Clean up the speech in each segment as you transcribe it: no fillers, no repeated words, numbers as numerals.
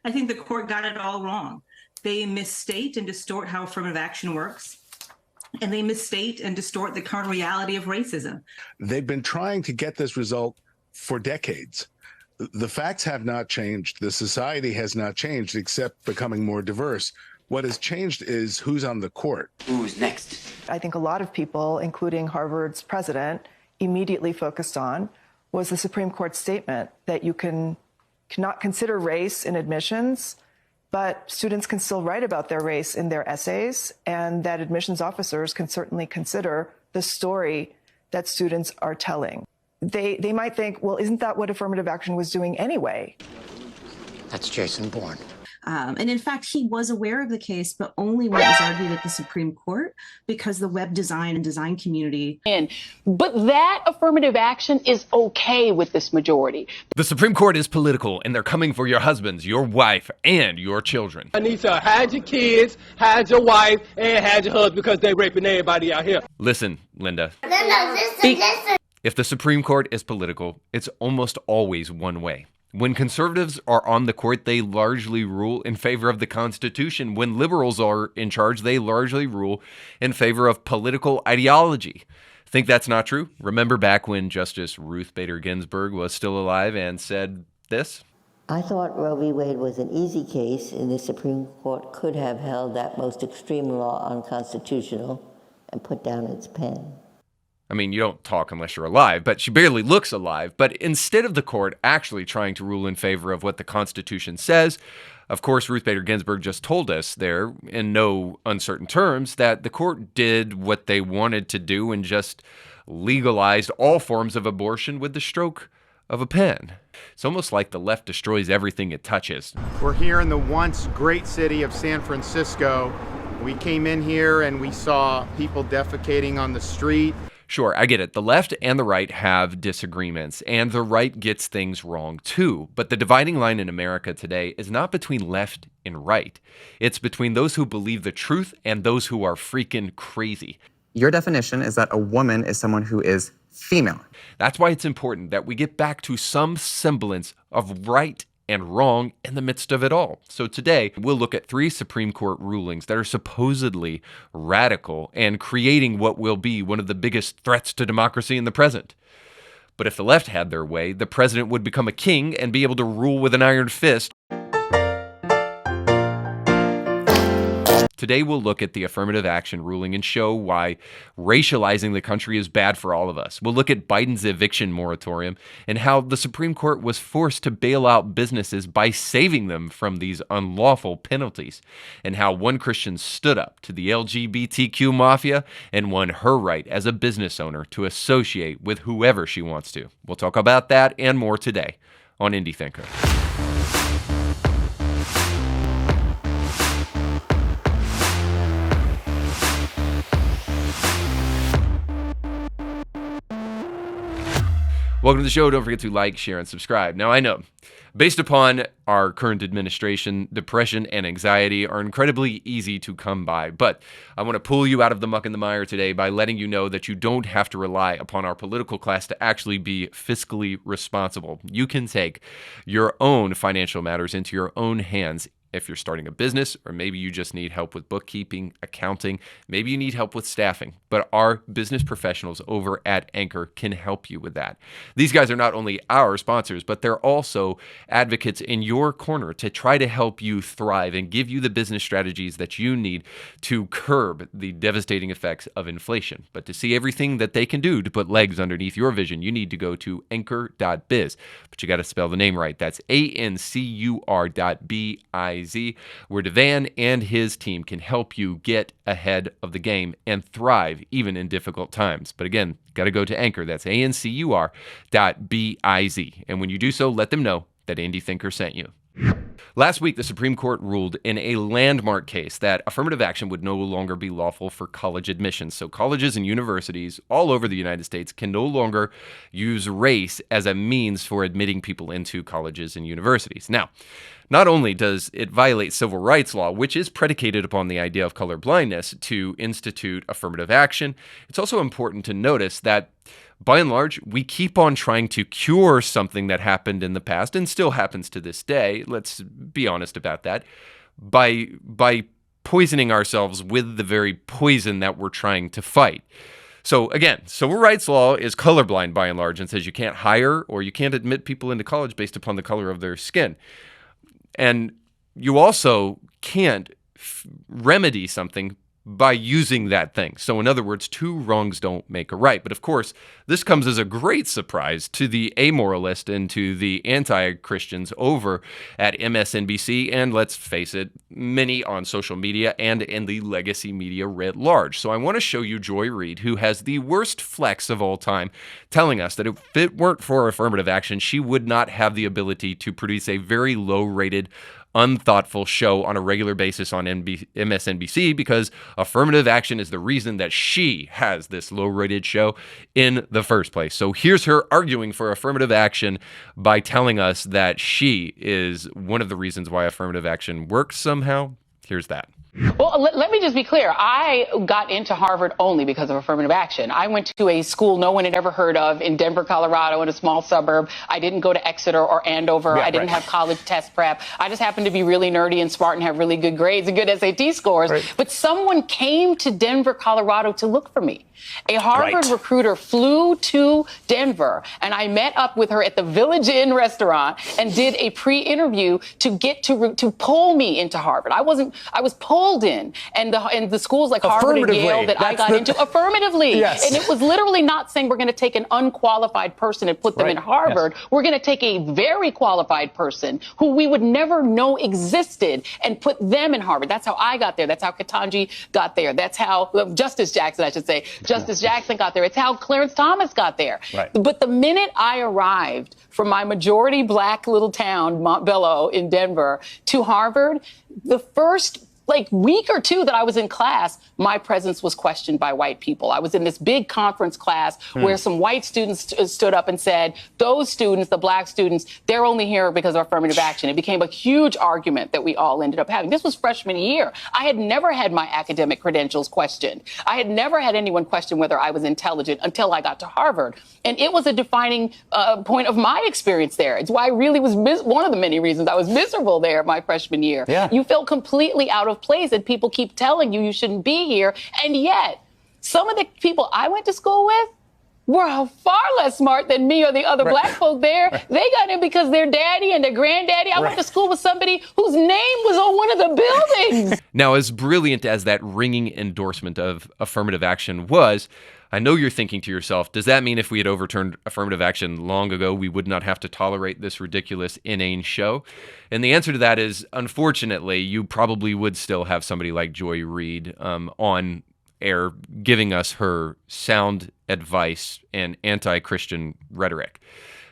I think the court got it all wrong. They misstate and distort how affirmative action works. And they misstate and distort the current reality of racism. They've been trying to get this result for decades. The facts have not changed. The society has not changed, except becoming more diverse. What has changed is who's on the court. Who's next? I think a lot of people, including Harvard's president, immediately focused on was the Supreme Court's statement that you cannot consider race in admissions, but students can still write about their race in their essays, and that admissions officers can certainly consider the story that students are telling. They might think, well, isn't that what affirmative action was doing anyway? That's Jason Bourne. And in fact, he was aware of the case, but only when it was argued at the Supreme Court because the web design and design community. But that affirmative action is okay with this majority. The Supreme Court is political, and they're coming for your husbands, your wife, and your children. I need to hide your kids, hide your wife, and hide your husband because they raping everybody out here. Listen, Linda. Listen. If the Supreme Court is political, it's almost always one way. When conservatives are on the court, they largely rule in favor of the Constitution. When liberals are in charge, they largely rule in favor of political ideology. Think that's not true? Remember back when Justice Ruth Bader Ginsburg was still alive and said this? I thought Roe v. Wade was an easy case, and the Supreme Court could have held that most extreme law unconstitutional and put down its pen. I mean, you don't talk unless you're alive, but she barely looks alive. But instead of the court actually trying to rule in favor of what the Constitution says, of course, Ruth Bader Ginsburg just told us there in no uncertain terms that the court did what they wanted to do and just legalized all forms of abortion with the stroke of a pen. It's almost like the left destroys everything it touches. We're here in the once great city of San Francisco. We came in here and we saw people defecating on the street. Sure, I get it. The left and the right have disagreements, and the right gets things wrong too. But the dividing line in America today is not between left and right. It's between those who believe the truth and those who are freaking crazy. Your definition is that a woman is someone who is female. That's why it's important that we get back to some semblance of right and wrong in the midst of it all. So today, we'll look at 3 Supreme Court rulings that are supposedly radical and creating what will be one of the biggest threats to democracy in the present. But if the left had their way, the president would become a king and be able to rule with an iron fist. Today, we'll look at the affirmative action ruling and show why racializing the country is bad for all of us. We'll look at Biden's eviction moratorium and how the Supreme Court was forced to bail out businesses by saving them from these unlawful penalties, and how one Christian stood up to the LGBTQ mafia and won her right as a business owner to associate with whoever she wants to. We'll talk about that and more today on Indie Thinker. Welcome to the show. Don't forget to like, share, and subscribe. Now, I know, based upon our current administration, depression and anxiety are incredibly easy to come by. But I want to pull you out of the muck and the mire today by letting you know that you don't have to rely upon our political class to actually be fiscally responsible. You can take your own financial matters into your own hands. If you're starting a business, or maybe you just need help with bookkeeping, accounting, maybe you need help with staffing, but our business professionals over at Ancur can help you with that. These guys are not only our sponsors, but they're also advocates in your corner to try to help you thrive and give you the business strategies that you need to curb the devastating effects of inflation. But to see everything that they can do to put legs underneath your vision, you need to go to Ancur.biz. But you got to spell the name right. That's Ancur.biz. Where Devan and his team can help you get ahead of the game and thrive even in difficult times. But again, got to go to Ancur. That's Ancur.biz. And when you do so, let them know that Indie Thinker sent you. Last week, the Supreme Court ruled in a landmark case that affirmative action would no longer be lawful for college admissions. So colleges and universities all over the United States can no longer use race as a means for admitting people into colleges and universities. Now, not only does it violate civil rights law, which is predicated upon the idea of colorblindness, to institute affirmative action, it's also important to notice that by and large, we keep on trying to cure something that happened in the past and still happens to this day. Let's be honest about that. By poisoning ourselves with the very poison that we're trying to fight. So again, civil rights law is colorblind by and large and says you can't hire or you can't admit people into college based upon the color of their skin. And you also can't remedy something by using that thing. So in other words, two wrongs don't make a right. But of course, this comes as a great surprise to the amoralist and to the anti-Christians over at MSNBC, and let's face it, many on social media and in the legacy media writ large. So I want to show you Joy Reid, who has the worst flex of all time, telling us that if it weren't for affirmative action, she would not have the ability to produce a very low-rated, unthoughtful show on a regular basis on MSNBC, because affirmative action is the reason that she has this low-rated show in the first place. So here's her arguing for affirmative action by telling us that she is one of the reasons why affirmative action works somehow. Here's that. Well, let me just be clear. I got into Harvard only because of affirmative action. I went to a school no one had ever heard of in Denver, Colorado, in a small suburb. I didn't go to Exeter or Andover. I didn't have college test prep. I just happened to be really nerdy and smart and have really good grades and good SAT scores. But someone came to Denver, Colorado to look for me. A Harvard recruiter flew to Denver, and I met up with her at the Village Inn restaurant and did a pre-interview to pull me into Harvard. I was pulled in, and the schools like Harvard and Yale that I got into affirmatively. And it was literally not saying we're going to take an unqualified person and put them in Harvard. We're going to take a very qualified person who we would never know existed and put them in Harvard. That's how I got there. That's how Ketanji got there. That's how Justice Jackson, I should say. Justice Jackson got there. It's how Clarence Thomas got there. But the minute I arrived from my majority black little town, Montbello in Denver, to Harvard, the first week or two that I was in class, my presence was questioned by white people. I was in this big conference class where some white students stood up and said, those students, the black students, they're only here because of affirmative action. It became a huge argument that we all ended up having. This was freshman year. I had never had my academic credentials questioned. I had never had anyone question whether I was intelligent until I got to Harvard. And it was a defining point of my experience there. It's why I really was one of the many reasons I was miserable there my freshman year. You feel completely out of place, and people keep telling you shouldn't be here. And yet, some of the people I went to school with were far less smart than me or the other black folk there. They got in because their daddy and their granddaddy. I went to school with somebody whose name was on one of the buildings. Now, as brilliant as that ringing endorsement of affirmative action was, I know you're thinking to yourself, does that mean if we had overturned affirmative action long ago, we would not have to tolerate this ridiculous, inane show? And the answer to that is, unfortunately, you probably would still have somebody like Joy Reid on air giving us her sound advice and anti-Christian rhetoric.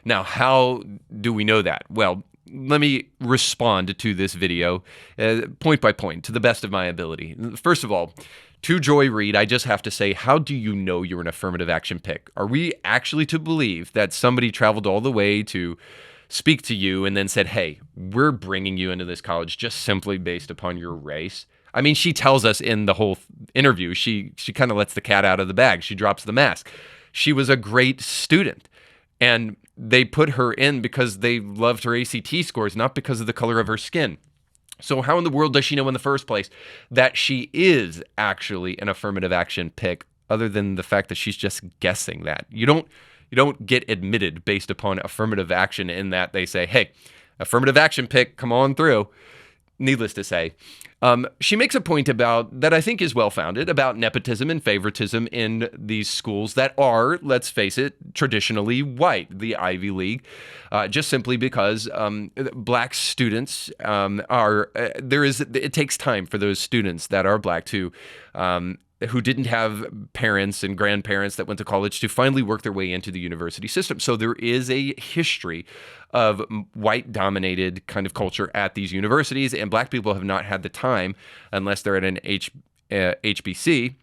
Now, how do we know that? Well, let me respond to this video point by point to the best of my ability. First of all, to Joy Reid, I just have to say, how do you know you're an affirmative action pick? Are we actually to believe that somebody traveled all the way to speak to you and then said, hey, we're bringing you into this college just simply based upon your race? I mean, she tells us in the whole interview, she kind of lets the cat out of the bag. She drops the mask. She was a great student, and they put her in because they loved her ACT scores, not because of the color of her skin. So how in the world does she know in the first place that she is actually an affirmative action pick, other than the fact that she's just guessing that? You don't get admitted based upon affirmative action in that they say, hey, affirmative action pick, come on through. Needless to say, she makes a point about that I think is well-founded about nepotism and favoritism in these schools that are, let's face it, traditionally white, the Ivy League, just simply because black students it takes time for those students that are black to who didn't have parents and grandparents that went to college to finally work their way into the university system. So there is a history of white-dominated kind of culture at these universities, and black people have not had the time, unless they're at an HBC,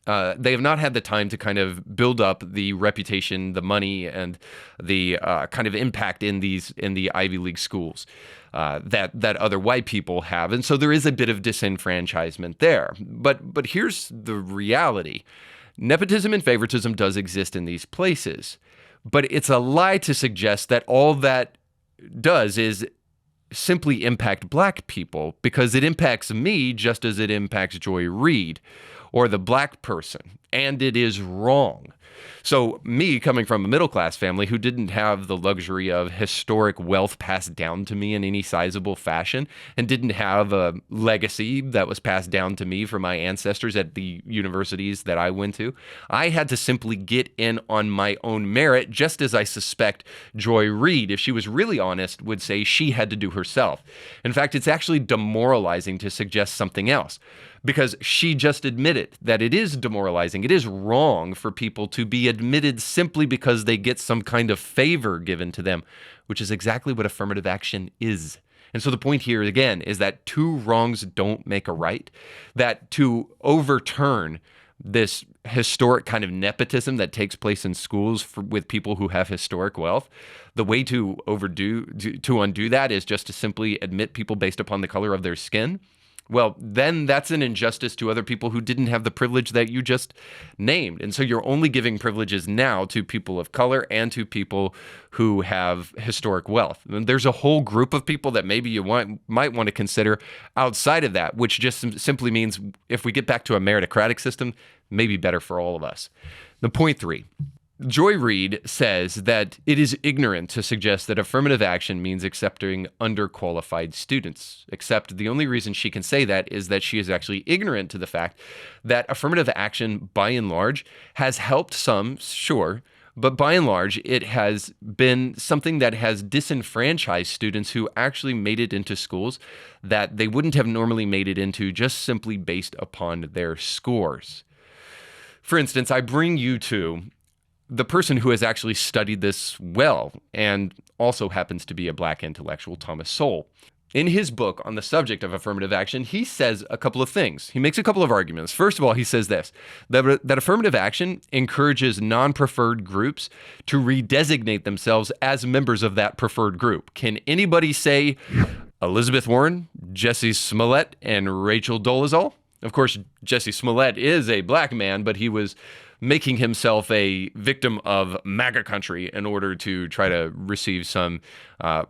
they have not had the time to kind of build up the reputation, the money, and the kind of impact in the Ivy League schools that other white people have. And so there is a bit of disenfranchisement there. But here's the reality. Nepotism and favoritism does exist in these places, but it's a lie to suggest that all that does is simply impact black people, because it impacts me just as it impacts Joy Reid or the black person, and it is wrong. So me, coming from a middle-class family who didn't have the luxury of historic wealth passed down to me in any sizable fashion, and didn't have a legacy that was passed down to me from my ancestors at the universities that I went to, I had to simply get in on my own merit, just as I suspect Joy Reid, if she was really honest, would say she had to do herself. In fact, it's actually demoralizing to suggest something else, because she just admitted that it is demoralizing. It is wrong for people to be admitted simply because they get some kind of favor given to them, which is exactly what affirmative action is. And so the point here, again, is that two wrongs don't make a right, that to overturn this historic kind of nepotism that takes place in schools with people who have historic wealth, the way to undo that is just to simply admit people based upon the color of their skin. Well, then that's an injustice to other people who didn't have the privilege that you just named. And so you're only giving privileges now to people of color and to people who have historic wealth. And there's a whole group of people that maybe you might want to consider outside of that, which just simply means if we get back to a meritocratic system, maybe better for all of us. The point 3. Joy Reid says that it is ignorant to suggest that affirmative action means accepting underqualified students, except the only reason she can say that is that she is actually ignorant to the fact that affirmative action, by and large, has helped some, sure, but by and large, it has been something that has disenfranchised students who actually made it into schools that they wouldn't have normally made it into just simply based upon their scores. For instance, I bring you to the person who has actually studied this well and also happens to be a black intellectual, Thomas Sowell. In his book on the subject of affirmative action, he says a couple of things. He makes a couple of arguments. First of all, he says this, that affirmative action encourages non-preferred groups to redesignate themselves as members of that preferred group. Can anybody say Elizabeth Warren, Jussie Smollett, and Rachel Dolezal? Of course, Jussie Smollett is a black man, but he was making himself a victim of MAGA country in order to try to receive some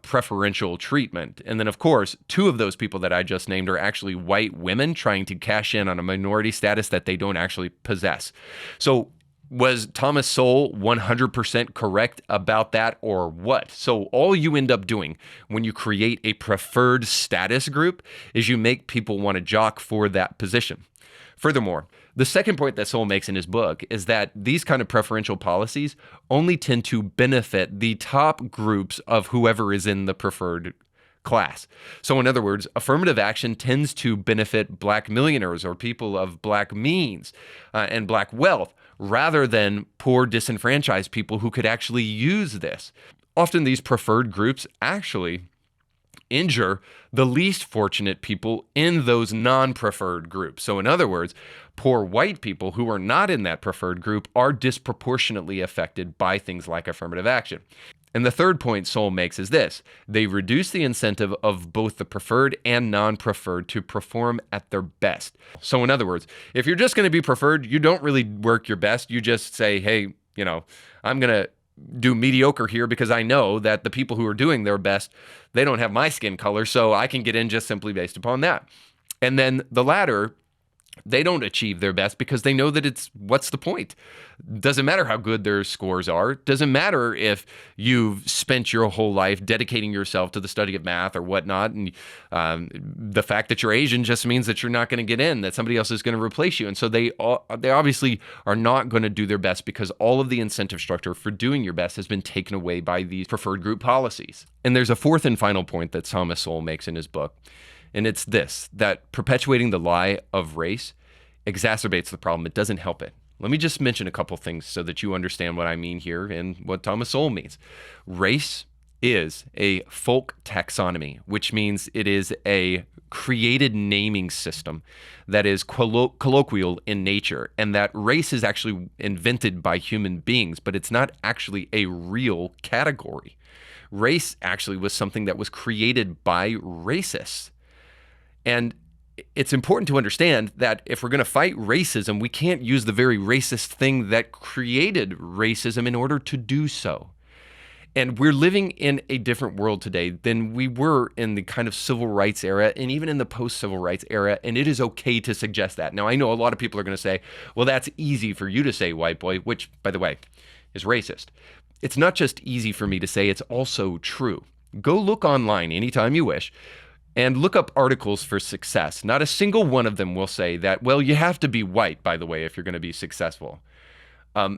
preferential treatment. And then, of course, 2 of those people that I just named are actually white women trying to cash in on a minority status that they don't actually possess. So was Thomas Sowell 100% correct about that, or what? So all you end up doing when you create a preferred status group is you make people want to jock for that position. Furthermore, the second point that Sowell makes in his book is that these kind of preferential policies only tend to benefit the top groups of whoever is in the preferred class. So in other words, affirmative action tends to benefit black millionaires or people of black means and black wealth, rather than poor disenfranchised people who could actually use this. Often these preferred groups actually injure the least fortunate people in those non-preferred groups. So in other words, poor white people who are not in that preferred group are disproportionately affected by things like affirmative action. And the third point Sowell makes is this: they reduce the incentive of both the preferred and non-preferred to perform at their best. So in other words, if you're just going to be preferred, you don't really work your best. You just say, hey, I'm going to do mediocre here because I know that the people who are doing their best, they don't have my skin color, so I can get in just simply based upon that. And then the latter, they don't achieve their best because they know that what's the point? Doesn't matter how good their scores are. Doesn't matter if you've spent your whole life dedicating yourself to the study of math or whatnot. And the fact that you're Asian just means that you're not going to get in, that somebody else is going to replace you. And so they obviously are not going to do their best because all of the incentive structure for doing your best has been taken away by these preferred group policies. And there's a fourth and final point that Thomas Sowell makes in his book. And it's this, that perpetuating the lie of race exacerbates the problem. It doesn't help it. Let me just mention a couple things so that you understand what I mean here and what Thomas Sowell means. Race is a folk taxonomy, which means it is a created naming system that is colloquial in nature, and that race is actually invented by human beings, but it's not actually a real category. Race actually was something that was created by racists. And it's important to understand that if we're going to fight racism, we can't use the very racist thing that created racism in order to do so. And we're living in a different world today than we were in the kind of civil rights era and even in the post-civil rights era. And it is okay to suggest that. Now, I know a lot of people are going to say, well, that's easy for you to say, white boy, which, by the way, is racist. It's not just easy for me to say, it's also true. Go look online anytime you wish and look up articles for success. Not a single one of them will say that, well, you have to be white, by the way, if you're going to be successful.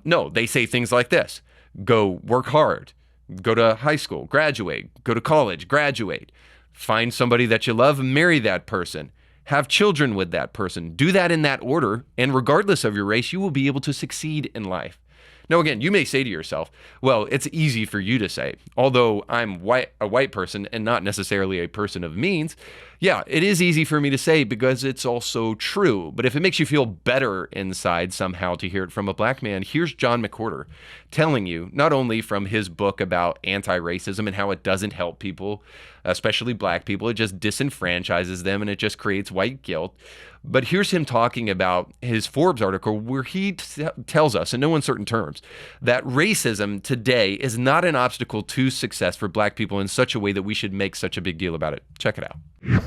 No, they say things like this. Go work hard. Go to high school, graduate, go to college, graduate, find somebody that you love, marry that person, have children with that person. Do that in that order, and regardless of your race, you will be able to succeed in life. Now, again, you may say to yourself, well, it's easy for you to say, although I'm a white person and not necessarily a person of means. Yeah, it is easy for me to say because it's also true. But if it makes you feel better inside somehow to hear it from a black man, here's John McWhorter telling you, not only from his book about anti-racism and how it doesn't help people, especially black people, it just disenfranchises them and it just creates white guilt. But here's him talking about his Forbes article where he tells us, in no uncertain terms, that racism today is not an obstacle to success for black people in such a way that we should make such a big deal about it. Check it out.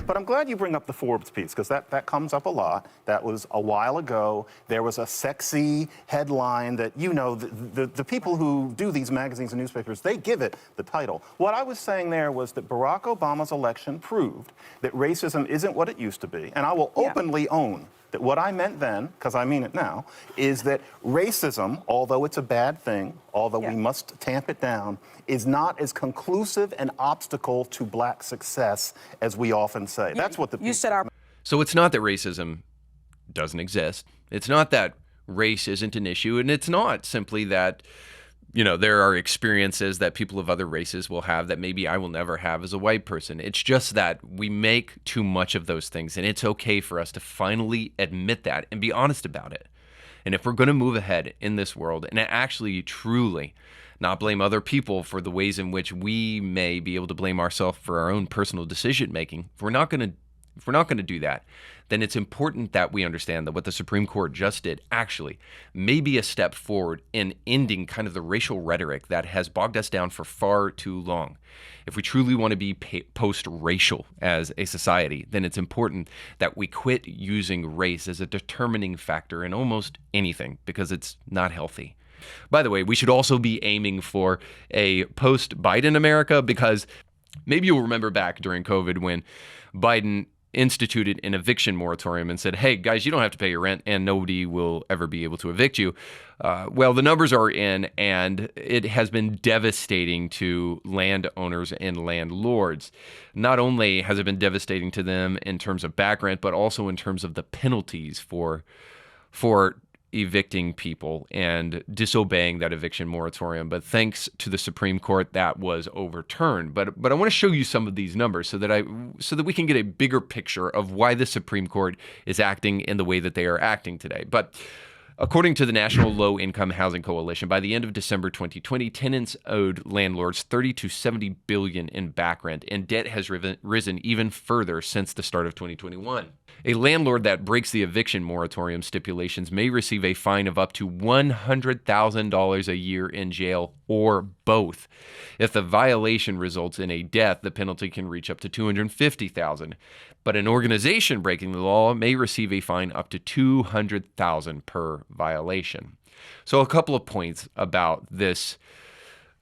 But I'm glad you bring up the Forbes piece, because that comes up a lot. That was a while ago. There was a sexy headline that, you know, the people who do these magazines and newspapers, they give it the title. What I was saying there was that Barack Obama's election proved that racism isn't what it used to be. And I will openly own that what I meant then, because I mean it now, is that racism, although it's a bad thing, although we must tamp it down, is not as conclusive an obstacle to black success as we often say. That's what the you said. So it's not that racism doesn't exist. It's not that race isn't an issue, and it's not simply that, you know, there are experiences that people of other races will have that maybe I will never have as a white person. It's just that we make too much of those things, and it's okay for us to finally admit that and be honest about it. And if we're going to move ahead in this world and actually truly not blame other people for the ways in which we may be able to blame ourselves for our own personal decision making, if we're not going to do that, then it's important that we understand that what the Supreme Court just did actually may be a step forward in ending kind of the racial rhetoric that has bogged us down for far too long. If we truly want to be post-racial as a society, then it's important that we quit using race as a determining factor in almost anything, because it's not healthy. By the way, we should also be aiming for a post-Biden America, because maybe you'll remember back during COVID when Biden instituted an eviction moratorium and said, hey, guys, you don't have to pay your rent and nobody will ever be able to evict you. Well, the numbers are in, and it has been devastating to landowners and landlords. Not only has it been devastating to them in terms of back rent, but also in terms of the penalties for evicting people and disobeying that eviction moratorium. But thanks to the Supreme Court, that was overturned. But I want to show you some of these numbers so that we can get a bigger picture of why the Supreme Court is acting in the way that they are acting today. But according to the National Low Income Housing Coalition, by the end of December 2020, tenants owed landlords $30 to $70 billion in back rent, and debt has risen even further since the start of 2021. A landlord that breaks the eviction moratorium stipulations may receive a fine of up to $100,000 a year in jail, or both. If the violation results in a death, the penalty can reach up to $250,000. But an organization breaking the law may receive a fine up to $200,000 per violation. So a couple of points about this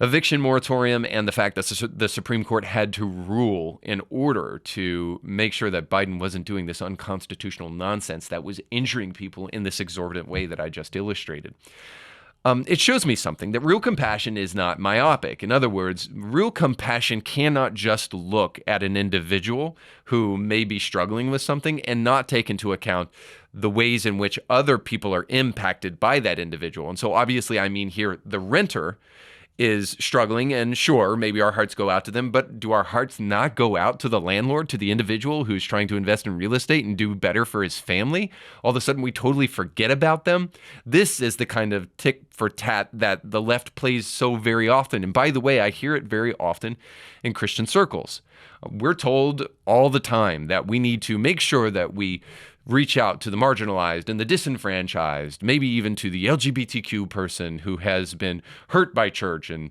eviction moratorium and the fact that the Supreme Court had to rule in order to make sure that Biden wasn't doing this unconstitutional nonsense that was injuring people in this exorbitant way that I just illustrated. It shows me something, that real compassion is not myopic. In other words, real compassion cannot just look at an individual who may be struggling with something and not take into account the ways in which other people are impacted by that individual. And so obviously, I mean here, the renter is struggling, and sure, maybe our hearts go out to them, but do our hearts not go out to the landlord, to the individual who's trying to invest in real estate and do better for his family? All of a sudden, we totally forget about them. This is the kind of tick for tat that the left plays so very often. And by the way, I hear it very often in Christian circles. We're told all the time that we need to make sure that we reach out to the marginalized and the disenfranchised, maybe even to the LGBTQ person who has been hurt by church and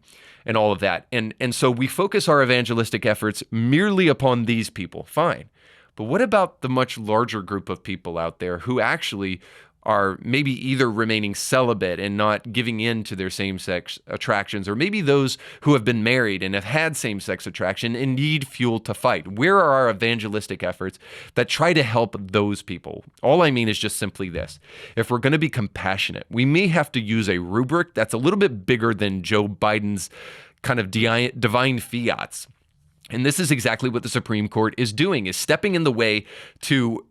all of that. And so we focus our evangelistic efforts merely upon these people. Fine. But what about the much larger group of people out there who actually are maybe either remaining celibate and not giving in to their same-sex attractions, or maybe those who have been married and have had same-sex attraction and need fuel to fight? Where are our evangelistic efforts that try to help those people? All I mean is just simply this. If we're going to be compassionate, we may have to use a rubric that's a little bit bigger than Joe Biden's kind of divine fiats. And this is exactly what the Supreme Court is doing, is stepping in the way to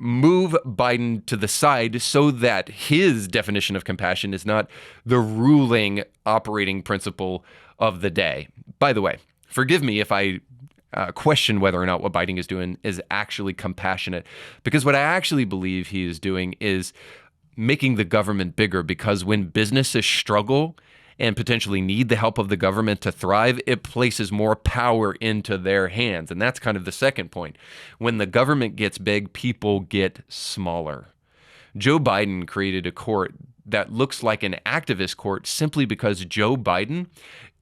move Biden to the side so that his definition of compassion is not the ruling operating principle of the day. By the way, forgive me if I question whether or not what Biden is doing is actually compassionate, because what I actually believe he is doing is making the government bigger, because when businesses struggle and potentially need the help of the government to thrive, it places more power into their hands. And that's kind of the second point. When the government gets big, people get smaller. Joe Biden created a court that looks like an activist court simply because Joe Biden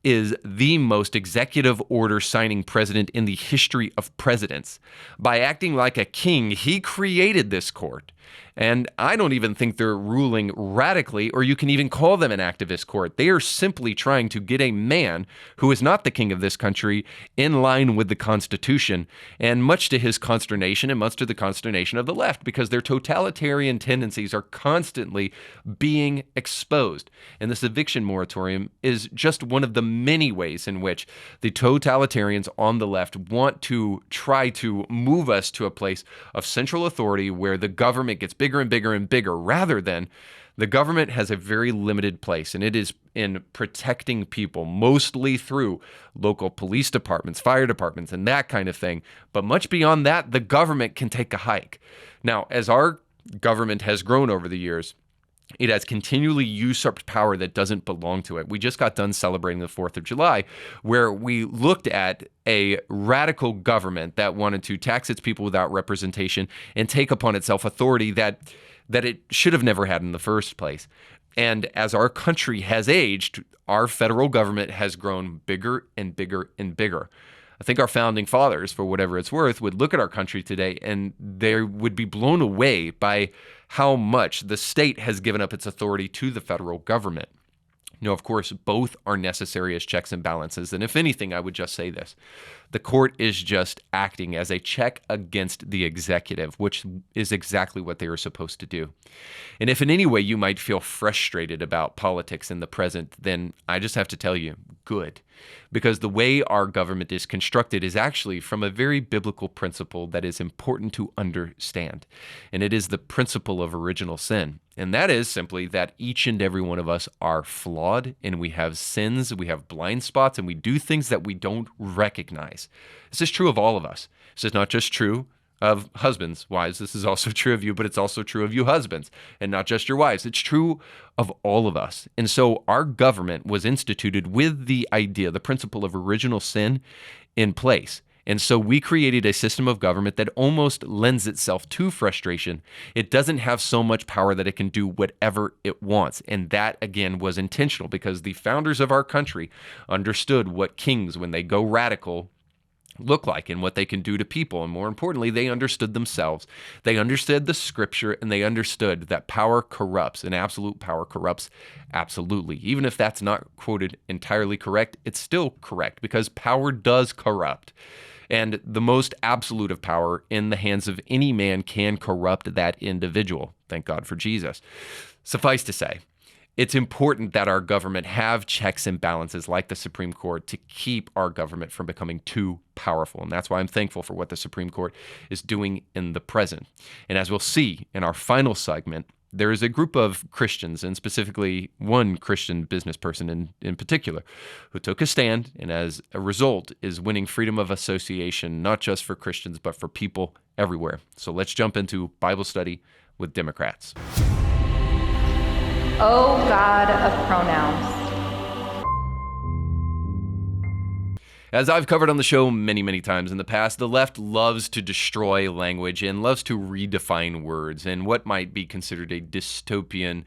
is the most executive order signing president in the history of presidents. By acting like a king, he created this court. And I don't even think they're ruling radically, or you can even call them an activist court. They are simply trying to get a man who is not the king of this country in line with the Constitution, and much to his consternation and much to the consternation of the left, because their totalitarian tendencies are constantly being exposed. And this eviction moratorium is just one of the many ways in which the totalitarians on the left want to try to move us to a place of central authority where the government gets bigger and bigger and bigger, rather than the government has a very limited place, and it is in protecting people, mostly through local police departments, fire departments, and that kind of thing. But much beyond that, the government can take a hike. Now, as our government has grown over the years, it has continually usurped power that doesn't belong to it. We just got done celebrating the 4th of July, where we looked at a radical government that wanted to tax its people without representation and take upon itself authority that it should have never had in the first place. And as our country has aged, our federal government has grown bigger and bigger and bigger. I think our founding fathers, for whatever it's worth, would look at our country today and they would be blown away by how much the state has given up its authority to the federal government. You know, of course, both are necessary as checks and balances. And if anything, I would just say this. The court is just acting as a check against the executive, which is exactly what they are supposed to do. And if in any way you might feel frustrated about politics in the present, then I just have to tell you, good. Because the way our government is constructed is actually from a very biblical principle that is important to understand. And it is the principle of original sin. And that is simply that each and every one of us are flawed, and we have sins, we have blind spots, and we do things that we don't recognize. This is true of all of us. This is not just true of husbands, wives. This is also true of you, but it's also true of you husbands, and not just your wives. It's true of all of us. And so our government was instituted with the idea, the principle of original sin in place. And so we created a system of government that almost lends itself to frustration. It doesn't have so much power that it can do whatever it wants. And that, again, was intentional, because the founders of our country understood what kings, when they go radical, look like and what they can do to people. And more importantly, they understood themselves. They understood the scripture, and they understood that power corrupts, and absolute power corrupts absolutely. Even if that's not quoted entirely correct, it's still correct, because power does corrupt. And the most absolute of power in the hands of any man can corrupt that individual. Thank God for Jesus. Suffice to say, it's important that our government have checks and balances like the Supreme Court to keep our government from becoming too powerful. And that's why I'm thankful for what the Supreme Court is doing in the present. And as we'll see in our final segment, there is a group of Christians, and specifically one Christian business person in particular, who took a stand and as a result is winning freedom of association, not just for Christians, but for people everywhere. So let's jump into Bible study with Democrats. Oh, God of pronouns. As I've covered on the show many, many times in the past, the left loves to destroy language and loves to redefine words in what might be considered a dystopian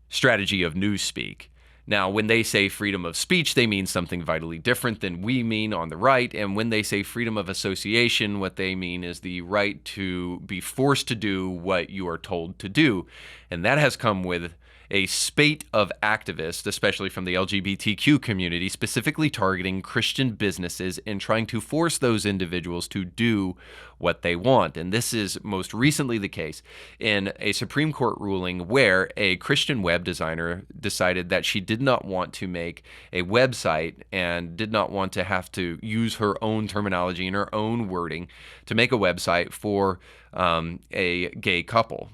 strategy of newspeak. Now, when they say freedom of speech, they mean something vitally different than we mean on the right. And when they say freedom of association, what they mean is the right to be forced to do what you are told to do. And that has come with a spate of activists, especially from the LGBTQ community, specifically targeting Christian businesses and trying to force those individuals to do what they want. And this is most recently the case in a Supreme Court ruling where a Christian web designer decided that she did not want to make a website and did not want to have to use her own terminology and her own wording to make a website for a gay couple.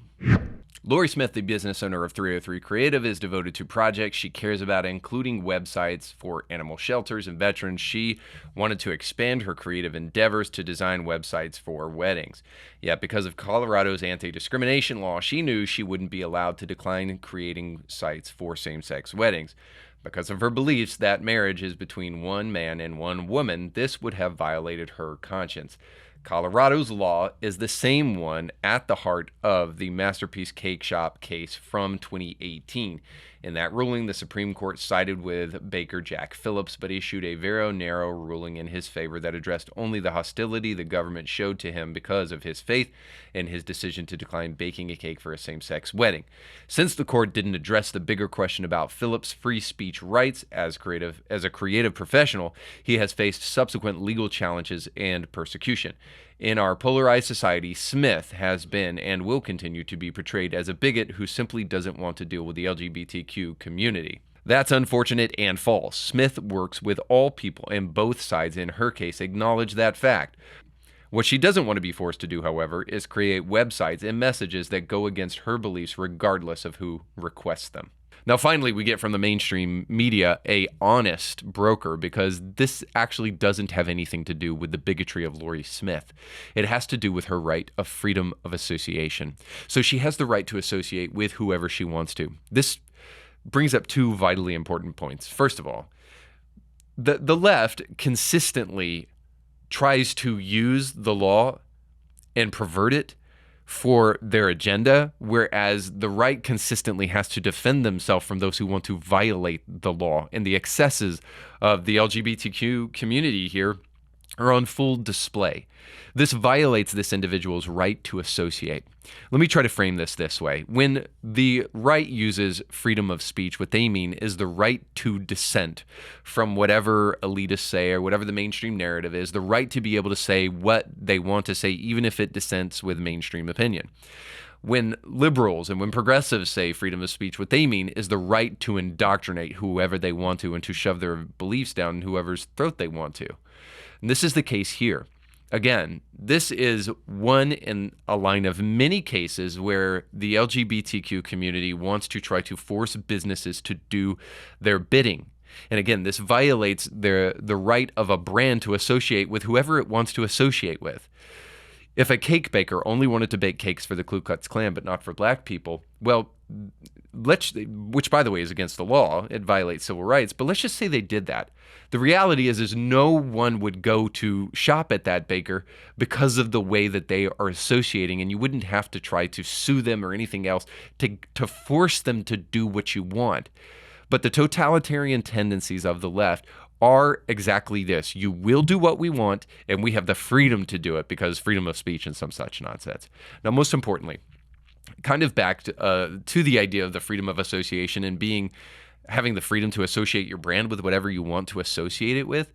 Lorie Smith, the business owner of 303 Creative, is devoted to projects she cares about, including websites for animal shelters and veterans. She wanted to expand her creative endeavors to design websites for weddings. Yet, because of Colorado's anti-discrimination law, she knew she wouldn't be allowed to decline creating sites for same-sex weddings. Because of her beliefs that marriage is between one man and one woman, this would have violated her conscience. Colorado's law is the same one at the heart of the Masterpiece Cake Shop case from 2018. In that ruling, the Supreme Court sided with Baker Jack Phillips, but issued a very narrow ruling in his favor that addressed only the hostility the government showed to him because of his faith and his decision to decline baking a cake for a same-sex wedding. Since the court didn't address the bigger question about Phillips' free speech rights as a creative professional, he has faced subsequent legal challenges and persecution. In our polarized society, Smith has been and will continue to be portrayed as a bigot who simply doesn't want to deal with the LGBTQ community. That's unfortunate and false. Smith works with all people, and both sides in her case acknowledge that fact. What she doesn't want to be forced to do, however, is create websites and messages that go against her beliefs regardless of who requests them. Now, finally, we get from the mainstream media a honest broker, because this actually doesn't have anything to do with the bigotry of Lorie Smith. It has to do with her right of freedom of association. So she has the right to associate with whoever she wants to. This brings up two vitally important points. First of all, the left consistently tries to use the law and pervert it for their agenda, whereas the right consistently has to defend themselves from those who want to violate the law. And the excesses of the LGBTQ community here are on full display. This violates this individual's right to associate. Let me try to frame this way. When the right uses freedom of speech, what they mean is the right to dissent from whatever elitists say or whatever the mainstream narrative is, the right to be able to say what they want to say, even if it dissents with mainstream opinion. When liberals and when progressives say freedom of speech, what they mean is the right to indoctrinate whoever they want to and to shove their beliefs down whoever's throat they want to. And this is the case here. Again, this is one in a line of many cases where the LGBTQ community wants to try to force businesses to do their bidding. And again, this violates the right of a brand to associate with whoever it wants to associate with. If a cake baker only wanted to bake cakes for the Ku Klux Klan but not for black people, well, which by the way is against the law, it violates civil rights, but let's just say they did that. The reality is no one would go to shop at that baker because of the way that they are associating, and you wouldn't have to try to sue them or anything else to force them to do what you want. But the totalitarian tendencies of the left are exactly this. You will do what we want, and we have the freedom to do it because freedom of speech and some such nonsense. Now, most importantly, kind of back to the idea of the freedom of association and having the freedom to associate your brand with whatever you want to associate it with.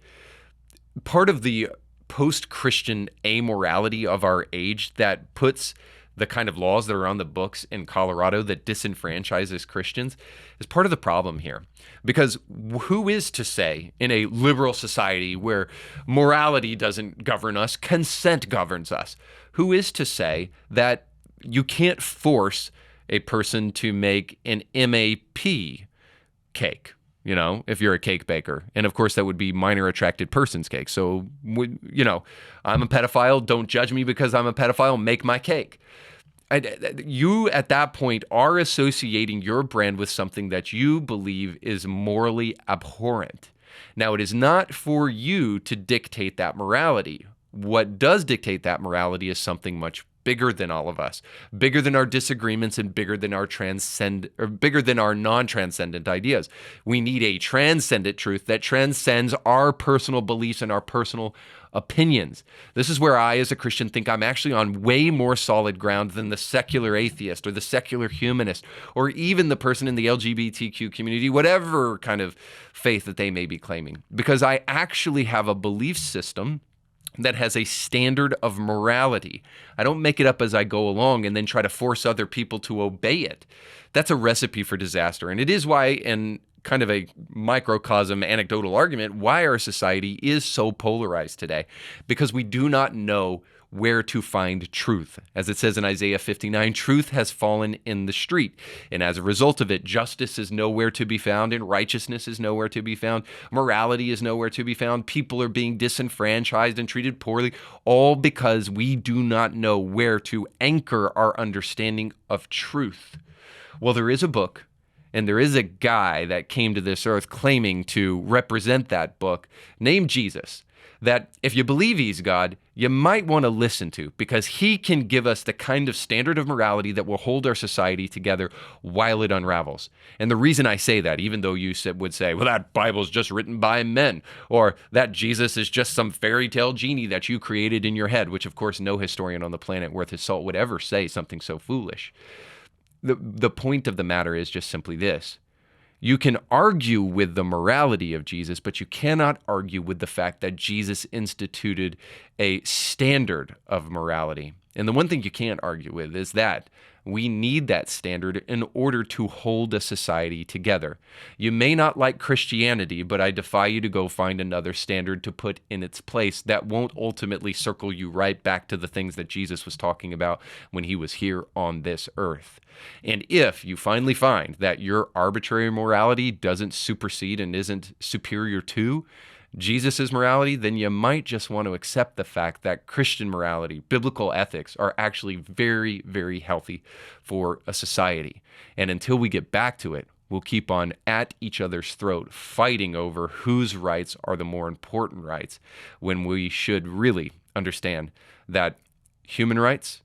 Part of the post-Christian amorality of our age that puts the kind of laws that are on the books in Colorado that disenfranchises Christians is part of the problem here. Because who is to say in a liberal society where morality doesn't govern us, consent governs us? Who is to say that you can't force a person to make an MAP cake, you know, if you're a cake baker. And of course, that would be minor attracted persons cake. So, you know, I'm a pedophile. Don't judge me because I'm a pedophile. Make my cake. You, at that point, are associating your brand with something that you believe is morally abhorrent. Now, it is not for you to dictate that morality. What does dictate that morality is something much bigger than all of us, bigger than our disagreements, and bigger than our bigger than our non-transcendent ideas. We need a transcendent truth that transcends our personal beliefs and our personal opinions. This is where I, as a Christian, think I'm actually on way more solid ground than the secular atheist or the secular humanist or even the person in the LGBTQ community, whatever kind of faith that they may be claiming, because I actually have a belief system that has a standard of morality. I don't make it up as I go along and then try to force other people to obey it. That's a recipe for disaster. And it is why, in kind of a microcosm anecdotal argument, why our society is so polarized today, because we do not know where to find truth. As it says in Isaiah 59, truth has fallen in the street. And as a result of it, justice is nowhere to be found, and righteousness is nowhere to be found. Morality is nowhere to be found. People are being disenfranchised and treated poorly, all because we do not know where to anchor our understanding of truth. Well, there is a book, and there is a guy that came to this earth claiming to represent that book, named Jesus, that if you believe he's God, you might want to listen to, because he can give us the kind of standard of morality that will hold our society together while it unravels. And the reason I say that, even though you would say, well, that Bible's just written by men, or that Jesus is just some fairy tale genie that you created in your head, which of course no historian on the planet worth his salt would ever say something so foolish. The point of the matter is just simply this. You can argue with the morality of Jesus, but you cannot argue with the fact that Jesus instituted a standard of morality. And the one thing you can't argue with is that we need that standard in order to hold a society together. You may not like Christianity, but I defy you to go find another standard to put in its place that won't ultimately circle you right back to the things that Jesus was talking about when he was here on this earth. And if you finally find that your arbitrary morality doesn't supersede and isn't superior to Jesus' morality, then you might just want to accept the fact that Christian morality, biblical ethics, are actually very, very healthy for a society. And until we get back to it, we'll keep on at each other's throat, fighting over whose rights are the more important rights, when we should really understand that human rights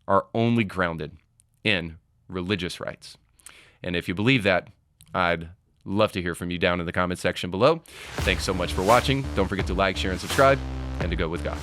are only grounded in religious rights. And if you believe that, I'd love to hear from you down in the comment section below. Thanks so much for watching. Don't forget to like, share, and subscribe, and to go with God.